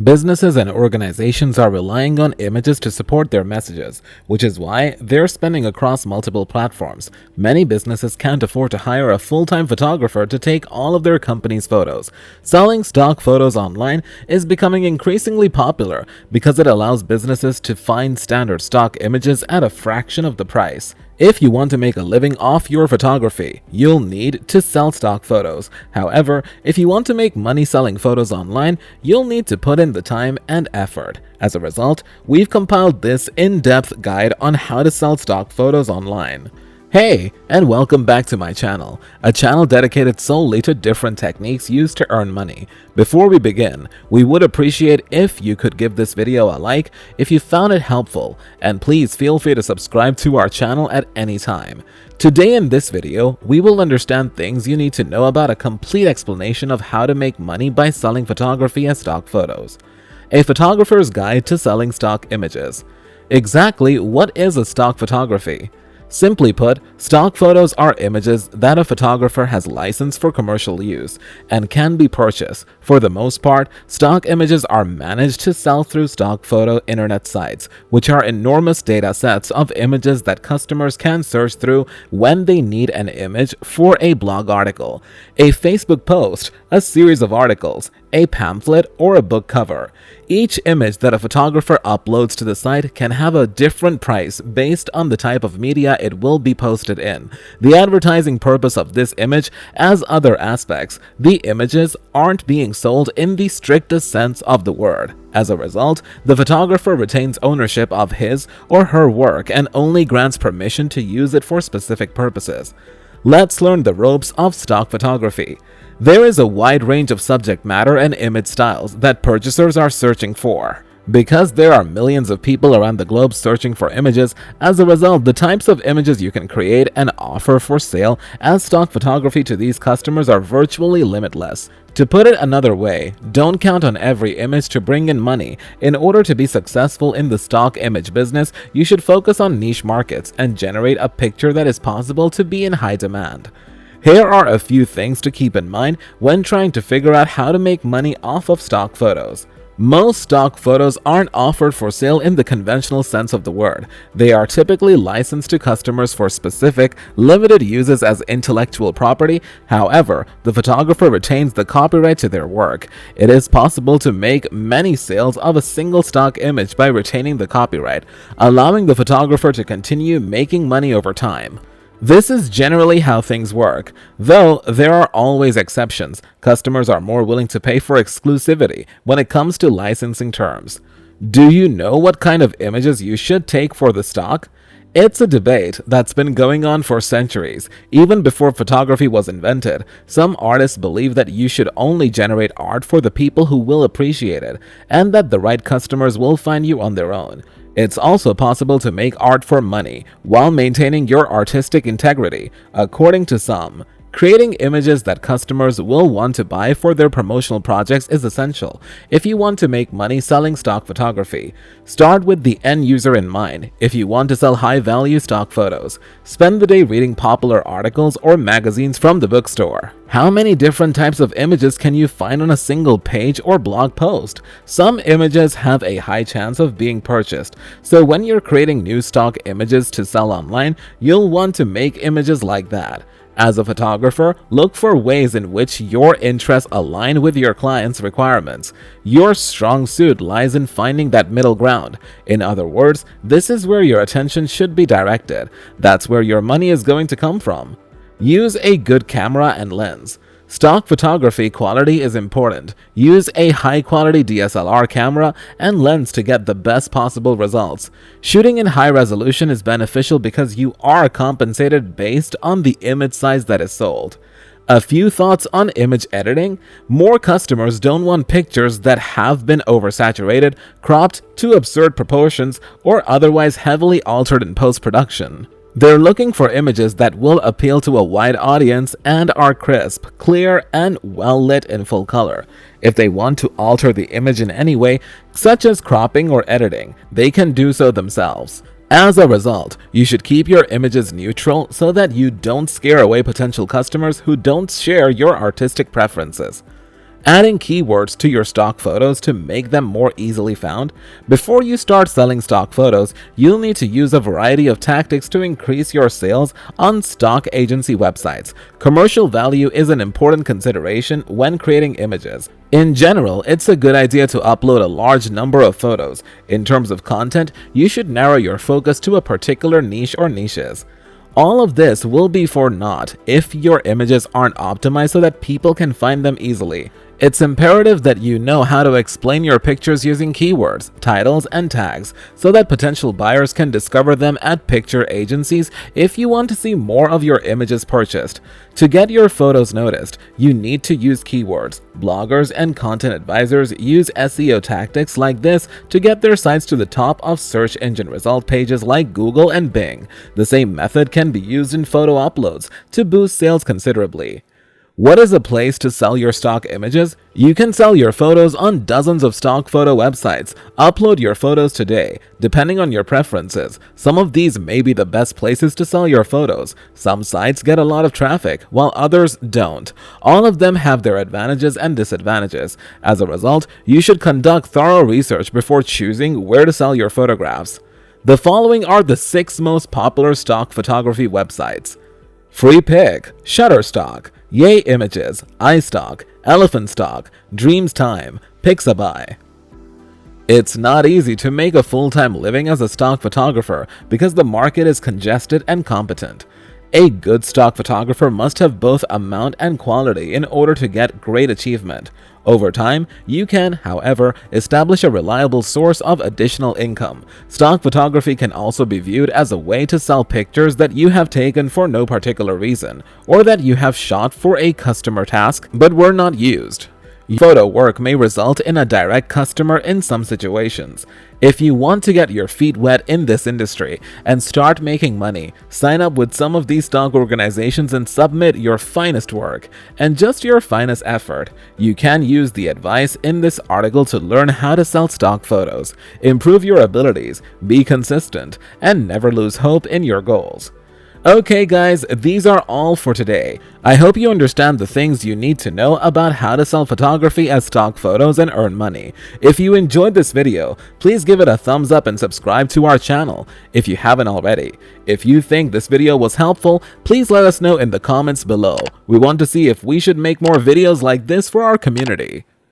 Businesses and organizations are relying on images to support their messages, which is why they're spending across multiple platforms. Many businesses can't afford to hire a full-time photographer to take all of their company's photos. Selling stock photos online is becoming increasingly popular because it allows businesses to find standard stock images at a fraction of the price. If you want to make a living off your photography, you'll need to sell stock photos. However, if you want to make money selling photos online, you'll need to put in the time and effort. As a result, we've compiled this in-depth guide on how to sell stock photos online. Hey, and welcome back to my channel, a channel dedicated solely to different techniques used to earn money. Before we begin, we would appreciate if you could give this video a like if you found it helpful, and please feel free to subscribe to our channel at any time. Today in this video, we will understand things you need to know about a complete explanation of how to make money by selling photography as stock photos. A photographer's guide to selling stock images. Exactly what is a stock photography? Simply put, stock photos are images that a photographer has licensed for commercial use and can be purchased. For the most part, stock images are managed to sell through stock photo internet sites, which are enormous data sets of images that customers can search through when they need an image for a blog article, a Facebook post, a series of articles, a pamphlet, or a book cover. Each image that a photographer uploads to the site can have a different price based on the type of media it will be posted in, the advertising purpose of this image, as other aspects. The images aren't being sold in the strictest sense of the word. As a result, the photographer retains ownership of his or her work and only grants permission to use it for specific purposes. Let's learn the ropes of stock photography. There is a wide range of subject matter and image styles that purchasers are searching for. Because there are millions of people around the globe searching for images, as a result, the types of images you can create and offer for sale as stock photography to these customers are virtually limitless. To put it another way, don't count on every image to bring in money. In order to be successful in the stock image business, you should focus on niche markets and generate a picture that is possible to be in high demand. Here are a few things to keep in mind when trying to figure out how to make money off of stock photos. Most stock photos aren't offered for sale in the conventional sense of the word. They are typically licensed to customers for specific, limited uses as intellectual property. However, the photographer retains the copyright to their work. It is possible to make many sales of a single stock image by retaining the copyright, allowing the photographer to continue making money over time. This is generally how things work, though there are always exceptions. Customers are more willing to pay for exclusivity when it comes to licensing terms. Do you know what kind of images you should take for the stock? It's a debate that's been going on for centuries. Even before photography was invented, some artists believe that you should only generate art for the people who will appreciate it, and that the right customers will find you on their own. It's also possible to make art for money while maintaining your artistic integrity. According to some, creating images that customers will want to buy for their promotional projects is essential if you want to make money selling stock photography. Start with the end user in mind. If you want to sell high-value stock photos, spend the day reading popular articles or magazines from the bookstore. How many different types of images can you find on a single page or blog post? Some images have a high chance of being purchased, so when you're creating new stock images to sell online, you'll want to make images like that. As a photographer, look for ways in which your interests align with your client's requirements. Your strong suit lies in finding that middle ground. In other words, this is where your attention should be directed. That's where your money is going to come from. Use a good camera and lens. Stock photography quality is important. Use a high-quality DSLR camera and lens to get the best possible results. Shooting in high resolution is beneficial because you are compensated based on the image size that is sold. A few thoughts on image editing. More customers don't want pictures that have been oversaturated, cropped to absurd proportions, or otherwise heavily altered in post-production. They're looking for images that will appeal to a wide audience and are crisp, clear, and well lit in full color. If they want to alter the image in any way, such as cropping or editing, they can do so themselves. As a result, you should keep your images neutral so that you don't scare away potential customers who don't share your artistic preferences. Adding keywords to your stock photos to make them more easily found. Before you start selling stock photos, you'll need to use a variety of tactics to increase your sales on stock agency websites. Commercial value is an important consideration when creating images. In general, it's a good idea to upload a large number of photos. In terms of content, you should narrow your focus to a particular niche or niches. All of this will be for naught if your images aren't optimized so that people can find them easily. It's imperative that you know how to explain your pictures using keywords, titles, and tags so that potential buyers can discover them at picture agencies if you want to see more of your images purchased. To get your photos noticed, you need to use keywords. Bloggers and content advisors use SEO tactics like this to get their sites to the top of search engine result pages like Google and Bing. The same method can be used in photo uploads to boost sales considerably. What is a place to sell your stock images? You can sell your photos on dozens of stock photo websites. Upload your photos today, depending on your preferences. Some of these may be the best places to sell your photos. Some sites get a lot of traffic, while others don't. All of them have their advantages and disadvantages. As a result, you should conduct thorough research before choosing where to sell your photographs. The following are the 6 most popular stock photography websites: FreePic, Shutterstock, Yay Images, iStock, Elephant Stock, Dreams Time, Pixabay. It's not easy to make a full-time living as a stock photographer because the market is congested and competent. A good stock photographer must have both amount and quality in order to get great achievement. Over time, you can, however, establish a reliable source of additional income. Stock photography can also be viewed as a way to sell pictures that you have taken for no particular reason, or that you have shot for a customer task but were not used. Photo work may result in a direct customer in some situations. If you want to get your feet wet in this industry and start making money, sign up with some of these stock organizations and submit your finest work and just your finest effort. You can use the advice in this article to learn how to sell stock photos, improve your abilities, be consistent, and never lose hope in your goals. Okay guys, these are all for today. I hope you understand the things you need to know about how to sell photography as stock photos and earn money. If you enjoyed this video, please give it a thumbs up and subscribe to our channel if you haven't already. If you think this video was helpful, please let us know in the comments below. We want to see if we should make more videos like this for our community.